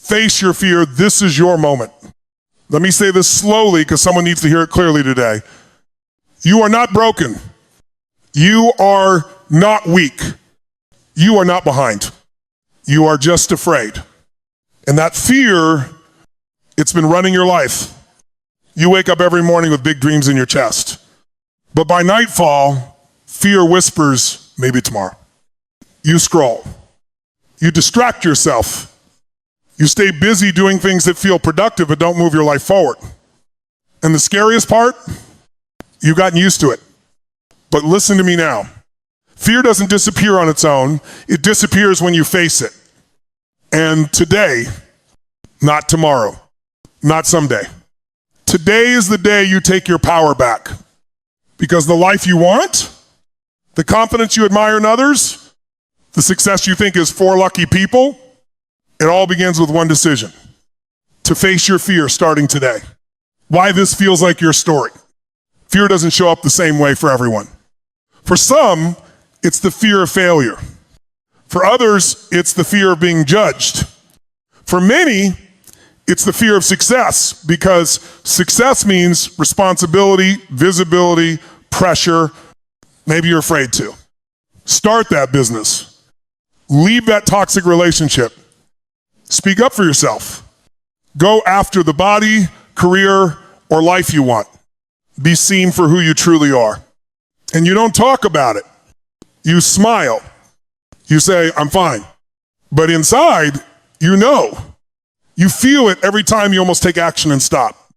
Face your fear. This is your moment. Let me say this slowly because someone needs to hear it clearly today. You are not broken. You are not weak. You are not behind. You are just afraid. And that fear, it's been running your life. You wake up every morning with big dreams in your chest. But by nightfall, fear whispers, maybe tomorrow. You scroll. You distract yourself. You stay busy doing things that feel productive but don't move your life forward. And the scariest part, you've gotten used to it. But listen to me now. Fear doesn't disappear on its own. It disappears when you face it. And today, not tomorrow, not someday. Today is the day you take your power back. Because the life you want, the confidence you admire in others, the success you think is for lucky people, it all begins with one decision. To face your fear starting today. Why this feels like your story. Fear doesn't show up the same way for everyone. For some, it's the fear of failure. For others, it's the fear of being judged. For many, it's the fear of success, because success means responsibility, visibility, pressure. Maybe you're afraid to. Start that business. Leave that toxic relationship. Speak up for yourself. Go after the body, career, or life you want. Be seen for who you truly are. And you don't talk about it. You smile. You say, I'm fine. But inside, you know. You feel it every time you almost take action and stop.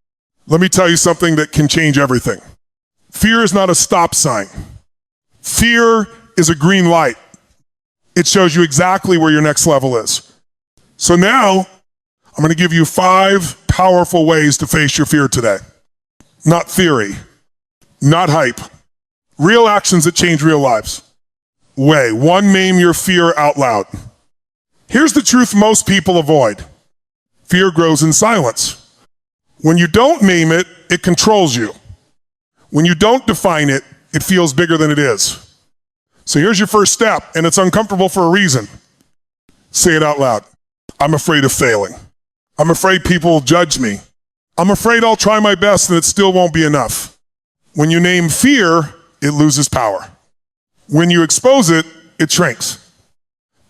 Let me tell you something that can change everything. Fear is not a stop sign. Fear is a green light. It shows you exactly where your next level is. So now, I'm going to give you 5 powerful ways to face your fear today. Not theory, not hype. Real actions that change real lives. Way 1, name your fear out loud. Here's the truth most people avoid. Fear grows in silence. When you don't name it, it controls you. When you don't define it, it feels bigger than it is. So here's your first step, and it's uncomfortable for a reason. Say it out loud. I'm afraid of failing. I'm afraid people will judge me. I'm afraid I'll try my best and it still won't be enough. When you name fear, it loses power. When you expose it, it shrinks.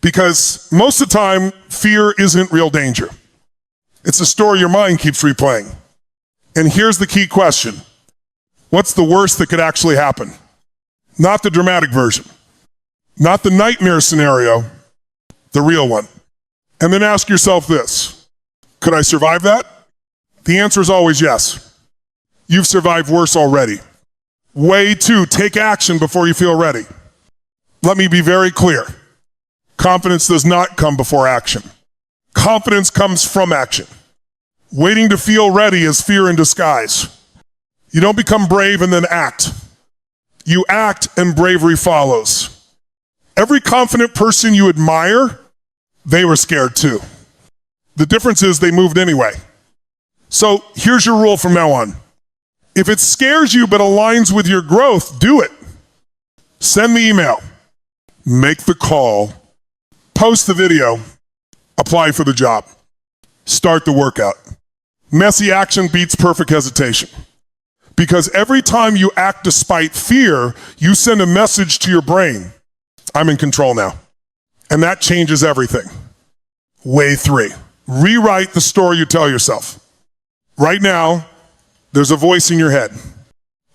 Because most of the time, fear isn't real danger. It's a story your mind keeps replaying. And here's the key question. What's the worst that could actually happen? Not the dramatic version. Not the nightmare scenario, the real one. And then ask yourself this. Could I survive that? The answer is always yes. You've survived worse already. Way 2, take action before you feel ready. Let me be very clear. Confidence does not come before action. Confidence comes from action. Waiting to feel ready is fear in disguise. You don't become brave and then act. You act and bravery follows. Every confident person you admire, they were scared too. The difference is they moved anyway. So here's your rule from now on. If it scares you but aligns with your growth, do it. Send the email, make the call, post the video, apply for the job, start the workout. Messy action beats perfect hesitation. Because every time you act despite fear, you send a message to your brain. I'm in control now. And that changes everything. Way 3, rewrite the story you tell yourself. Right now, there's a voice in your head.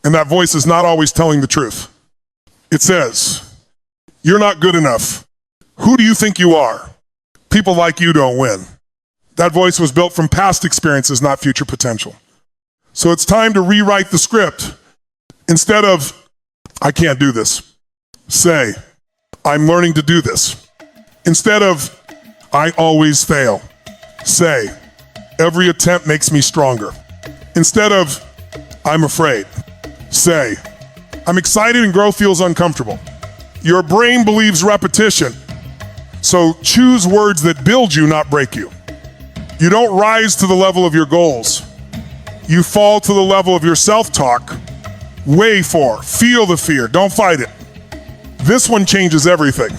And that voice is not always telling the truth. It says, you're not good enough. Who do you think you are? People like you don't win. That voice was built from past experiences, not future potential. So it's time to rewrite the script. Instead of, I can't do this, say, I'm learning to do this. Instead of, I always fail, say, every attempt makes me stronger. Instead of, I'm afraid, say, I'm excited and growth feels uncomfortable. Your brain believes repetition. So choose words that build you, not break you. You don't rise to the level of your goals. You fall to the level of your self-talk. Way 4, feel the fear, don't fight it. This one changes everything.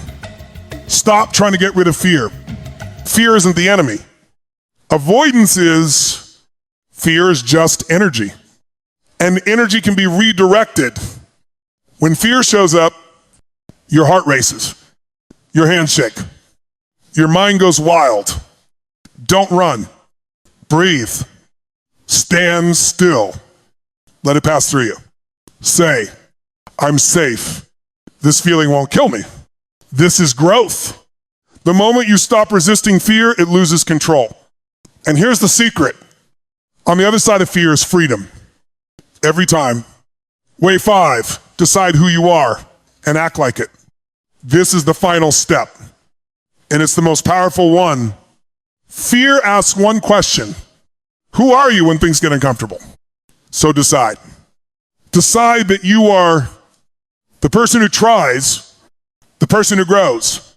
Stop trying to get rid of fear. Fear isn't the enemy. Avoidance is fear is just energy. And energy can be redirected. When fear shows up, your heart races, your hands shake, your mind goes wild. Don't run. Breathe. Stand still. Let it pass through you. Say, I'm safe. This feeling won't kill me. This is growth. The moment you stop resisting fear, it loses control. And here's the secret. On the other side of fear is freedom. Every time. Way 5, decide who you are and act like it. This is the final step. And it's the most powerful one. Fear asks one question. Who are you when things get uncomfortable? So decide. Decide that you are the person who tries, the person who grows,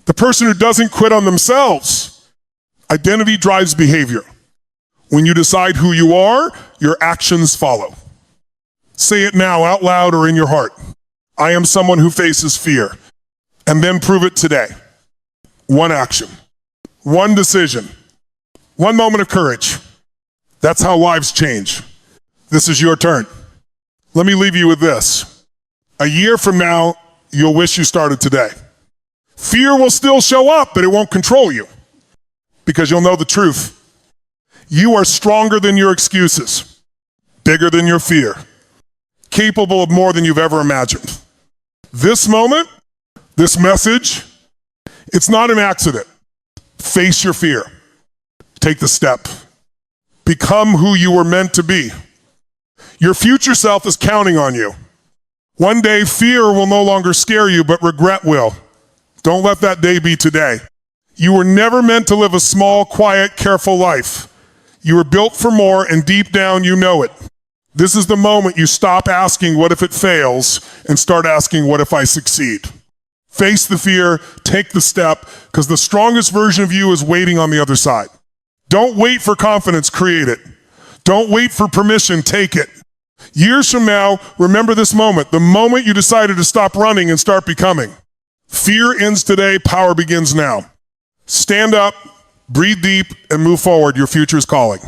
the person who doesn't quit on themselves. Identity drives behavior. When you decide who you are, your actions follow. Say it now out loud or in your heart. I am someone who faces fear. And then prove it today. One action, one decision, one moment of courage. That's how lives change. This is your turn. Let me leave you with this. A year from now, you'll wish you started today. Fear will still show up, but it won't control you because you'll know the truth. You are stronger than your excuses, bigger than your fear, capable of more than you've ever imagined. This moment, this message, it's not an accident. Face your fear. Take the step. Become who you were meant to be. Your future self is counting on you. One day, fear will no longer scare you, but regret will. Don't let that day be today. You were never meant to live a small, quiet, careful life. You were built for more, and deep down, you know it. This is the moment you stop asking, what if it fails, and start asking, what if I succeed? Face the fear, take the step, because the strongest version of you is waiting on the other side. Don't wait for confidence, create it. Don't wait for permission, take it. Years from now, remember this moment, the moment you decided to stop running and start becoming. Fear ends today, power begins now. Stand up, breathe deep, and move forward. Your future is calling.